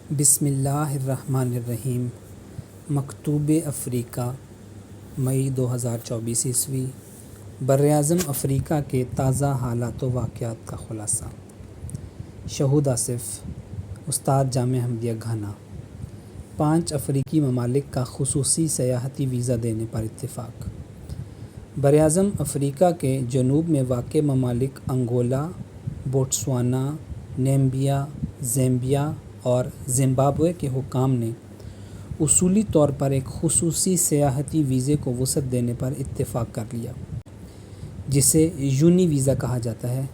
بسم اللہ الرحمن الرحیم۔ مکتوب افریقہ، مئی 2024 عیسوی۔ براعظم افریقہ کے تازہ حالات و واقعات کا خلاصہ۔ شہود آصف، استاد جامعہ احمدیہ گھانا۔ 5 افریقی ممالک کا خصوصی سیاحتی ویزا دینے پر اتفاق۔ براعظم افریقہ کے جنوب میں واقع ممالک انگولا، بوٹسوانا، نیمبیا، زیمبیا اور زمبابوے کے حکام نے اصولی طور پر ایک خصوصی سیاحتی ویزے کو وسعت دینے پر اتفاق کر لیا، جسے یونی ویزا کہا جاتا ہے۔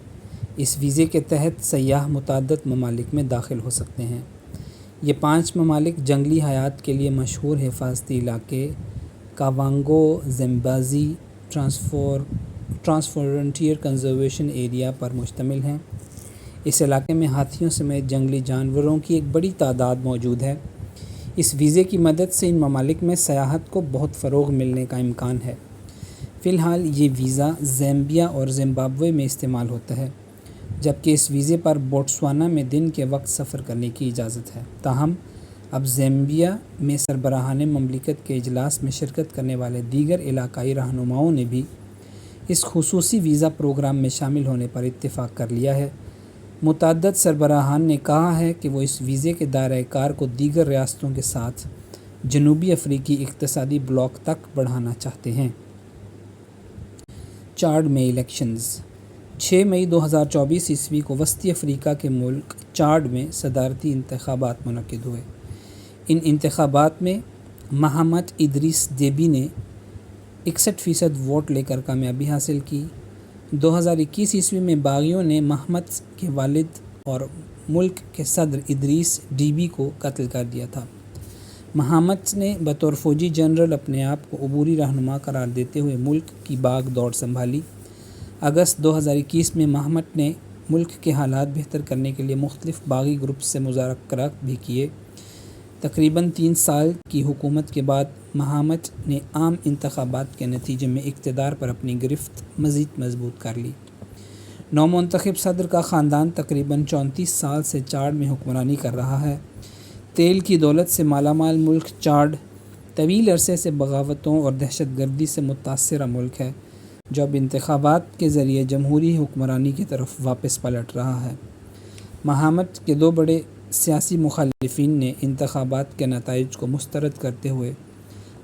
اس ویزے کے تحت سیاح متعدد ممالک میں داخل ہو سکتے ہیں۔ یہ 5 ممالک جنگلی حیات کے لیے مشہور حفاظتی علاقے کاوانگو زمبازی ٹرانسفرونٹیئر کنزرویشن ایریا پر مشتمل ہیں۔ اس علاقے میں ہاتھیوں سمیت جنگلی جانوروں کی ایک بڑی تعداد موجود ہے۔ اس ویزے کی مدد سے ان ممالک میں سیاحت کو بہت فروغ ملنے کا امکان ہے۔ فی الحال یہ ویزا زیمبیا اور زمبابوے میں استعمال ہوتا ہے، جبکہ اس ویزے پر بوٹسوانا میں دن کے وقت سفر کرنے کی اجازت ہے۔ تاہم اب زیمبیا میں سربراہان مملکت کے اجلاس میں شرکت کرنے والے دیگر علاقائی رہنماؤں نے بھی اس خصوصی ویزا پروگرام میں شامل ہونے پر اتفاق کر لیا ہے۔ متعدد سربراہان نے کہا ہے کہ وہ اس ویزے کے دائرۂ کار کو دیگر ریاستوں کے ساتھ جنوبی افریقی اقتصادی بلاک تک بڑھانا چاہتے ہیں۔ چاڈ میں الیکشنز۔ 6 مئی 2024 عیسوی کو وسطی افریقہ کے ملک چاڈ میں صدارتی انتخابات منعقد ہوئے۔ ان انتخابات میں محمد ادریس دیبی نے 61% ووٹ لے کر کامیابی حاصل کی۔ 2021 عیسوی میں باغیوں نے محمد کے والد اور ملک کے صدر ادریس ڈیبی کو قتل کر دیا تھا۔ محمد نے بطور فوجی جنرل اپنے آپ کو عبوری رہنما قرار دیتے ہوئے ملک کی باغ دوڑ سنبھالی۔ اگست 2021 میں محمد نے ملک کے حالات بہتر کرنے کے لیے مختلف باغی گروپس سے مذاکرات بھی کیے۔ تقریباً 3 سال کی حکومت کے بعد محمد نے عام انتخابات کے نتیجے میں اقتدار پر اپنی گرفت مزید مضبوط کر لی۔ نومنتخب صدر کا خاندان تقریباً 34 سال سے چاڈ میں حکمرانی کر رہا ہے۔ تیل کی دولت سے مالا مال ملک چاڈ طویل عرصے سے بغاوتوں اور دہشت گردی سے متاثرہ ملک ہے، جو اب انتخابات کے ذریعے جمہوری حکمرانی کی طرف واپس پلٹ رہا ہے۔ محمد کے 2 بڑے سیاسی مخالفین نے انتخابات کے نتائج کو مسترد کرتے ہوئے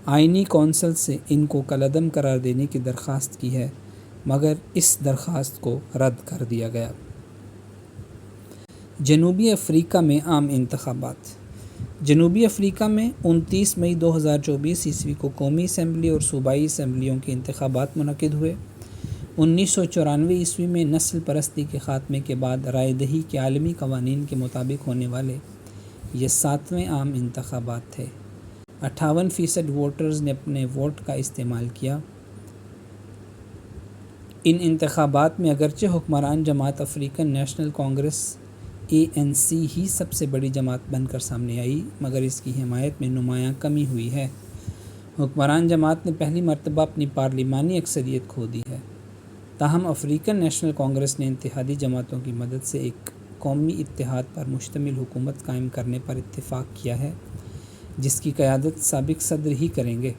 آئینی کونسل سے ان کو کالعدم قرار دینے کی درخواست کی ہے، مگر اس درخواست کو رد کر دیا گیا۔ جنوبی افریقہ میں عام انتخابات۔ جنوبی افریقہ میں 29 مئی 2024 عیسوی کو قومی اسمبلی اور صوبائی اسمبلیوں کے انتخابات منعقد ہوئے۔ 1994 عیسوی میں نسل پرستی کے خاتمے کے بعد رائے دہی کے عالمی قوانین کے مطابق ہونے والے یہ 7ویں عام انتخابات تھے۔ 58% ووٹرز نے اپنے ووٹ کا استعمال کیا۔ ان انتخابات میں اگرچہ حکمران جماعت افریقن نیشنل کانگریس ANC ہی سب سے بڑی جماعت بن کر سامنے آئی، مگر اس کی حمایت میں نمایاں کمی ہوئی ہے۔ حکمران جماعت نے پہلی مرتبہ اپنی پارلیمانی اکثریت کھو دی ہے۔ تاہم افریقن نیشنل کانگریس نے اتحادی جماعتوں کی مدد سے ایک قومی اتحاد پر مشتمل حکومت قائم کرنے پر اتفاق کیا ہے، جس کی قیادت سابق صدر ہی کریں گے۔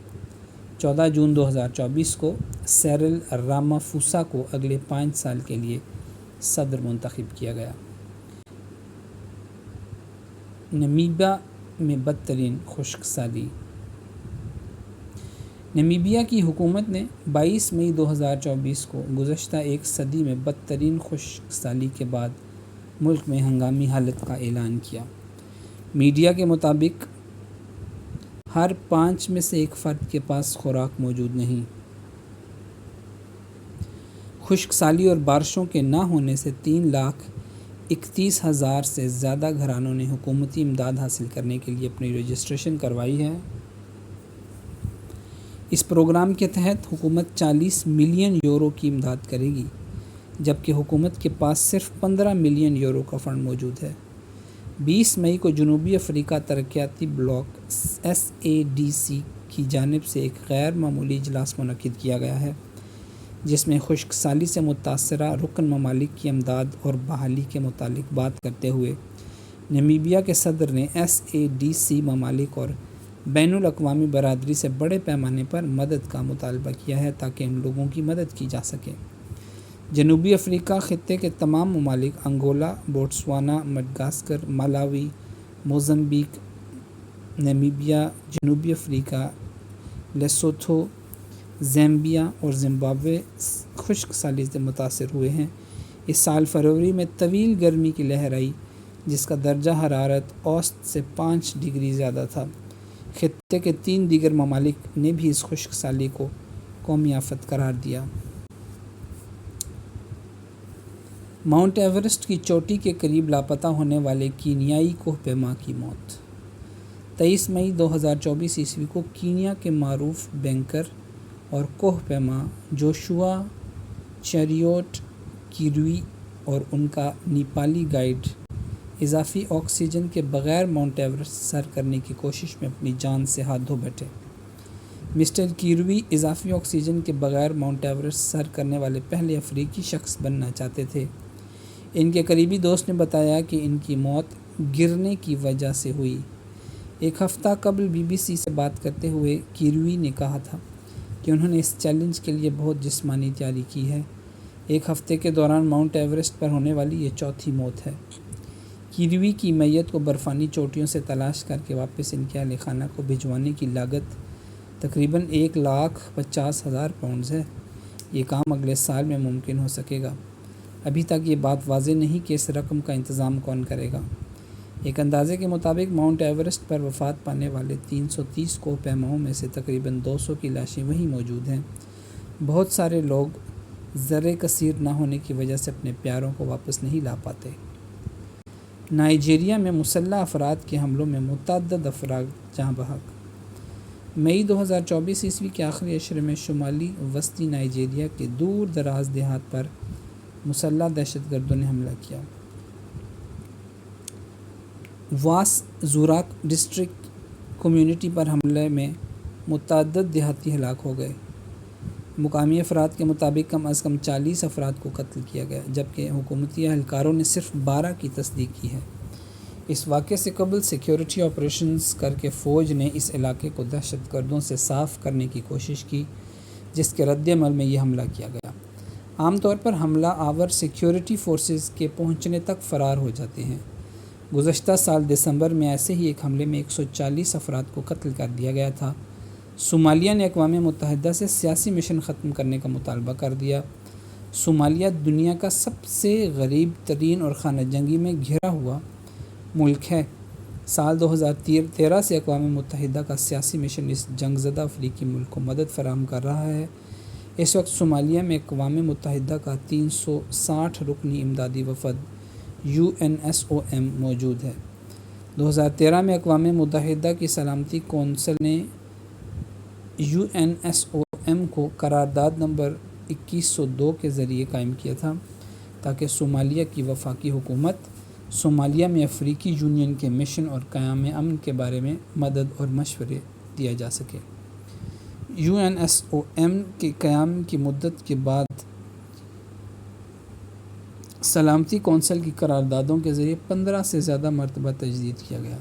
14 جون 2024 کو سیرل رامافوسا کو اگلے 5 سال کے لیے صدر منتخب کیا گیا۔ نمیبیا میں بدترین خشک سالی۔ نمیبیا کی حکومت نے 22 مئی 2024 کو گزشتہ ایک صدی میں بدترین خشک سالی کے بعد ملک میں ہنگامی حالت کا اعلان کیا۔ میڈیا کے مطابق ہر 5 میں سے 1 فرد کے پاس خوراک موجود نہیں۔ خشک سالی اور بارشوں کے نہ ہونے سے 3,31,000 سے زیادہ گھرانوں نے حکومتی امداد حاصل کرنے کے لیے اپنی رجسٹریشن کروائی ہے۔ اس پروگرام کے تحت حکومت 40 ملین یورو کی امداد کرے گی، جبکہ حکومت کے پاس صرف 15 ملین یورو کا فنڈ موجود ہے۔ 20 مئی کو جنوبی افریقہ ترقیاتی بلاک SADC کی جانب سے ایک غیر معمولی اجلاس منعقد کیا گیا ہے، جس میں خشک سالی سے متاثرہ رکن ممالک کی امداد اور بحالی کے متعلق بات کرتے ہوئے نمیبیا کے صدر نے SADC ممالک اور بین الاقوامی برادری سے بڑے پیمانے پر مدد کا مطالبہ کیا ہے تاکہ ان لوگوں کی مدد کی جا سکے۔ جنوبی افریقہ خطے کے تمام ممالک انگولا، بوٹسوانا، مڈغاسکر، ملاوی، موزمبیق، نمیبیا، جنوبی افریقہ، لیسوتھو، زامبیا اور زمبابوے خشک سالی سے متاثر ہوئے ہیں۔ اس سال فروری میں طویل گرمی کی لہر آئی جس کا درجہ حرارت اوسط سے 5 ڈگری زیادہ تھا۔ خطے کے 3 دیگر ممالک نے بھی اس خشک سالی کو قومی آفت قرار دیا۔ ماؤنٹ ایورسٹ کی چوٹی کے قریب لاپتہ ہونے والے کینیائی کوہ پیما کی موت۔ 23 مئی 2024 عیسوی کو کینیا کے معروف بینکر اور کوہ پیما جوشوا چیریوٹ کیروی اور ان کا نیپالی گائیڈ اضافی آکسیجن کے بغیر ماؤنٹ ایورسٹ سر کرنے کی کوشش میں اپنی جان سے ہاتھ دھو بیٹھے۔ مسٹر کیروی اضافی آکسیجن کے بغیر ماؤنٹ ایورسٹ سر کرنے والے پہلے افریقی شخص بننا چاہتے تھے۔ ان کے قریبی دوست نے بتایا کہ ان کی موت گرنے کی وجہ سے ہوئی۔ ایک ہفتہ قبل BBC سے بات کرتے ہوئے کیروی نے کہا تھا کہ انہوں نے اس چیلنج کے لیے بہت جسمانی تیاری کی ہے۔ ایک ہفتے کے دوران ماؤنٹ ایورسٹ پر ہونے والی یہ چوتھی موت ہے۔ کیروی کی میت کو برفانی چوٹیوں سے تلاش کر کے واپس ان کے اہل خانہ کو بھجوانے کی لاگت تقریباً 1,50,000 پاؤنڈز ہے۔ یہ کام اگلے سال میں ممکن ہو سکے گا۔ ابھی تک یہ بات واضح نہیں کہ اس رقم کا انتظام کون کرے گا۔ ایک اندازے کے مطابق ماؤنٹ ایورسٹ پر وفات پانے والے 330 کوہ پیماؤں میں سے تقریباً 200 کی لاشیں وہیں موجود ہیں۔ بہت سارے لوگ زرِ کثیر نہ ہونے کی وجہ سے اپنے پیاروں کو واپس نہیں لا پاتے۔ نائجیریا میں مسلح افراد کے حملوں میں متعدد افراد جاں بحق۔ مئی 2024 عیسوی کے آخری عشرے میں شمالی وسطی نائجیریا کے دور دراز دیہات پر مسلح دہشت گردوں نے حملہ کیا۔ واس زوراک ڈسٹرکٹ کمیونٹی پر حملے میں متعدد دیہاتی ہلاک ہو گئے۔ مقامی افراد کے مطابق کم از کم 40 افراد کو قتل کیا گیا، جبکہ حکومتی اہلکاروں نے صرف 12 کی تصدیق کی ہے۔ اس واقعے سے قبل سیکیورٹی آپریشنز کر کے فوج نے اس علاقے کو دہشت گردوں سے صاف کرنے کی کوشش کی، جس کے رد عمل میں یہ حملہ کیا گیا۔ عام طور پر حملہ آور سیکیورٹی فورسز کے پہنچنے تک فرار ہو جاتے ہیں۔ گزشتہ سال دسمبر میں ایسے ہی ایک حملے میں 140 افراد کو قتل کر دیا گیا تھا۔ صومالیہ نے اقوام متحدہ سے سیاسی مشن ختم کرنے کا مطالبہ کر دیا۔ صومالیہ دنیا کا سب سے غریب ترین اور خانہ جنگی میں گھرا ہوا ملک ہے۔ سال 2013 سے اقوام متحدہ کا سیاسی مشن اس جنگ زدہ افریقی ملک کو مدد فراہم کر رہا ہے۔ اس وقت صومالیہ میں اقوام متحدہ کا 360 رکنی امدادی وفد UNSOM موجود ہے۔ 2013 میں اقوام متحدہ کی سلامتی کونسل نے UNSOM کو قرارداد نمبر 2102 کے ذریعے قائم کیا تھا تاکہ صومالیہ کی وفاقی حکومت صومالیہ میں افریقی یونین کے مشن اور قیام امن کے بارے میں مدد اور مشورے دیا جا سکے۔ UNSOM کے قیام کی مدت کے بعد سلامتی کونسل کی قراردادوں کے ذریعے 15 سے زیادہ مرتبہ تجدید کیا گیا۔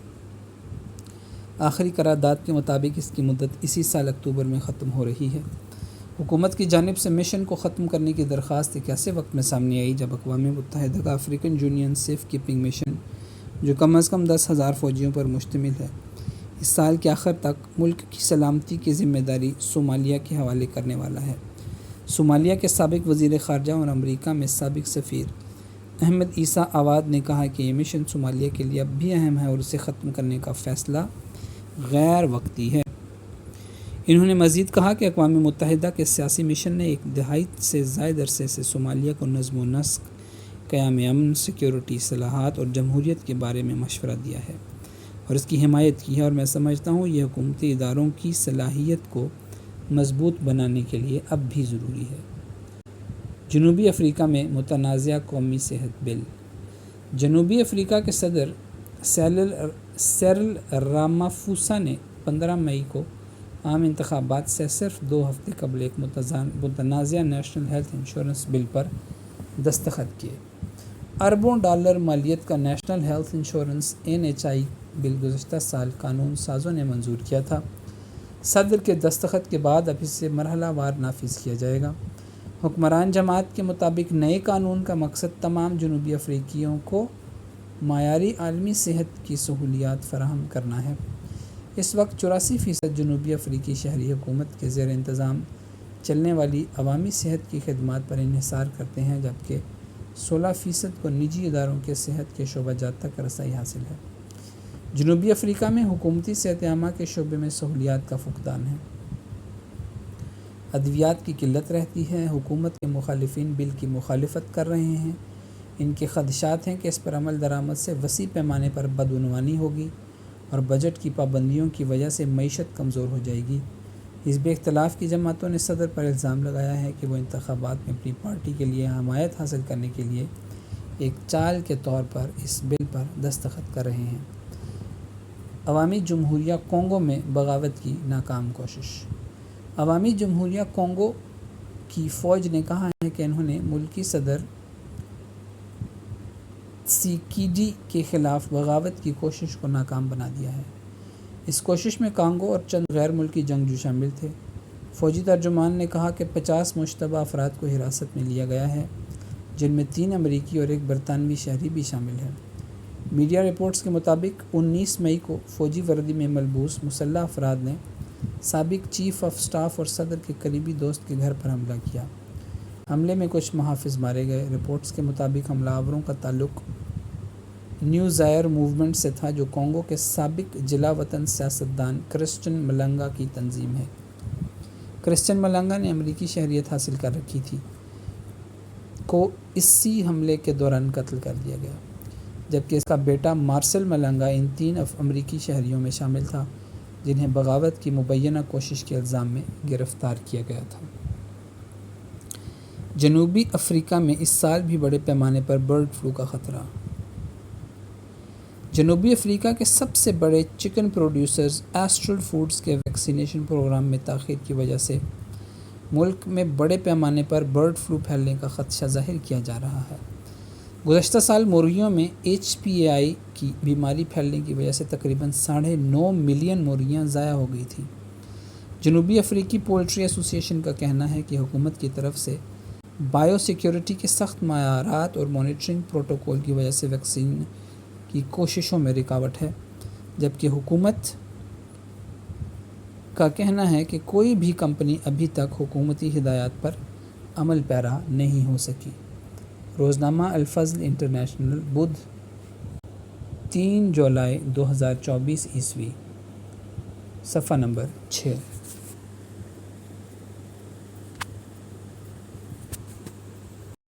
آخری قرارداد کے مطابق اس کی مدت اسی سال اکتوبر میں ختم ہو رہی ہے۔ حکومت کی جانب سے مشن کو ختم کرنے کی درخواست ایک ایسے وقت میں سامنے آئی جب اقوام متحدہ کا African Union safe keeping mission, جو کم از کم 10,000 فوجیوں پر مشتمل ہے، اس سال کے آخر تک ملک کی سلامتی کی ذمہ داری صومالیہ کے حوالے کرنے والا ہے۔ صومالیہ کے سابق وزیر خارجہ اور امریکہ میں سابق سفیر احمد عیسیٰ عواد نے کہا کہ یہ مشن صومالیہ کے لیے اب بھی اہم ہے اور اسے ختم کرنے کا فیصلہ غیر وقتی ہے۔ انہوں نے مزید کہا کہ اقوام متحدہ کے سیاسی مشن نے ایک دہائی سے زائد عرصے سے صومالیہ کو نظم و نسق، قیام امن، سیکیورٹی اصلاحات اور جمہوریت کے بارے میں مشورہ دیا ہے اور اس کی حمایت کی ہے، اور میں سمجھتا ہوں یہ حکومتی اداروں کی صلاحیت کو مضبوط بنانے کے لیے اب بھی ضروری ہے۔ جنوبی افریقہ میں متنازع قومی صحت بل۔ جنوبی افریقہ کے صدر سیرل رامافوسا نے 15 مئی کو عام انتخابات سے صرف 2 ہفتے قبل ایک متنازع نیشنل ہیلتھ انشورنس بل پر دستخط کیے۔ اربوں ڈالر مالیت کا نیشنل ہیلتھ انشورنس NHI بل گزشتہ سال قانون سازوں نے منظور کیا تھا۔ صدر کے دستخط کے بعد اب اسے مرحلہ وار نافذ کیا جائے گا۔ حکمران جماعت کے مطابق نئے قانون کا مقصد تمام جنوبی افریقیوں کو معیاری عالمی صحت کی سہولیات فراہم کرنا ہے۔ اس وقت 84% جنوبی افریقی شہری حکومت کے زیر انتظام چلنے والی عوامی صحت کی خدمات پر انحصار کرتے ہیں، جبکہ 16% کو نجی اداروں کے صحت کے شعبہ جات تک رسائی حاصل ہے۔ جنوبی افریقہ میں حکومتی صحت عامہ کے شعبے میں سہولیات کا فقدان ہے۔ ادویات کی قلت رہتی ہے۔ حکومت کے مخالفین بل کی مخالفت کر رہے ہیں۔ ان کے خدشات ہیں کہ اس پر عمل درآمد سے وسیع پیمانے پر بدعنوانی ہوگی اور بجٹ کی پابندیوں کی وجہ سے معیشت کمزور ہو جائے گی۔ حزب اختلاف کی جماعتوں نے صدر پر الزام لگایا ہے کہ وہ انتخابات میں اپنی پارٹی کے لیے حمایت حاصل کرنے کے لیے ایک چال کے طور پر اس بل پر دستخط کر رہے ہیں۔ عوامی جمہوریہ کونگو میں بغاوت کی ناکام کوشش۔ عوامی جمہوریہ کونگو کی فوج نے کہا ہے کہ انہوں نے ملکی صدر تسیکیڈی کے خلاف بغاوت کی کوشش کو ناکام بنا دیا ہے۔ اس کوشش میں کانگو اور چند غیر ملکی جنگجو شامل تھے۔ فوجی ترجمان نے کہا کہ 50 مشتبہ افراد کو حراست میں لیا گیا ہے، جن میں 3 امریکی اور 1 برطانوی شہری بھی شامل ہیں۔ میڈیا رپورٹس کے مطابق 19 مئی کو فوجی وردی میں ملبوس مسلح افراد نے سابق چیف آف سٹاف اور صدر کے قریبی دوست کے گھر پر حملہ کیا۔ حملے میں کچھ محافظ مارے گئے۔ رپورٹس کے مطابق حملہ آوروں کا تعلق نیو زائر موومنٹ سے تھا، جو کونگو کے سابق جلا وطن سیاستدان کرسچن ملنگا کی تنظیم ہے۔ کرسچن ملنگا نے امریکی شہریت حاصل کر رکھی تھی، کو اسی حملے کے دوران قتل کر دیا گیا، جبکہ اس کا بیٹا مارسل ملنگا ان 3 امریکی شہریوں میں شامل تھا جنہیں بغاوت کی مبینہ کوشش کے الزام میں گرفتار کیا گیا تھا۔ جنوبی افریقہ میں اس سال بھی بڑے پیمانے پر برڈ فلو کا خطرہ۔ جنوبی افریقہ کے سب سے بڑے چکن پروڈیوسرز ایسٹرل فوڈز کے ویکسینیشن پروگرام میں تاخیر کی وجہ سے ملک میں بڑے پیمانے پر برڈ فلو پھیلنے کا خدشہ ظاہر کیا جا رہا ہے۔ گزشتہ سال مرغیوں میں HPAI کی بیماری پھیلنے کی وجہ سے تقریباً 9.5 ملین مرغیاں ضائع ہو گئی تھیں۔ جنوبی افریقی پولٹری ایسوسی ایشن کا کہنا ہے کہ حکومت کی طرف سے بائیو سیکیورٹی کے سخت معیارات اور مانیٹرنگ پروٹوکول کی وجہ سے ویکسین کی کوششوں میں رکاوٹ ہے، جبکہ حکومت کا کہنا ہے کہ کوئی بھی کمپنی ابھی تک حکومتی ہدایات پر عمل پیرا نہیں ہو سکی۔ روزنامہ الفضل انٹرنیشنل، بدھ 3 جولائی 2024 ء، صفحہ نمبر 6۔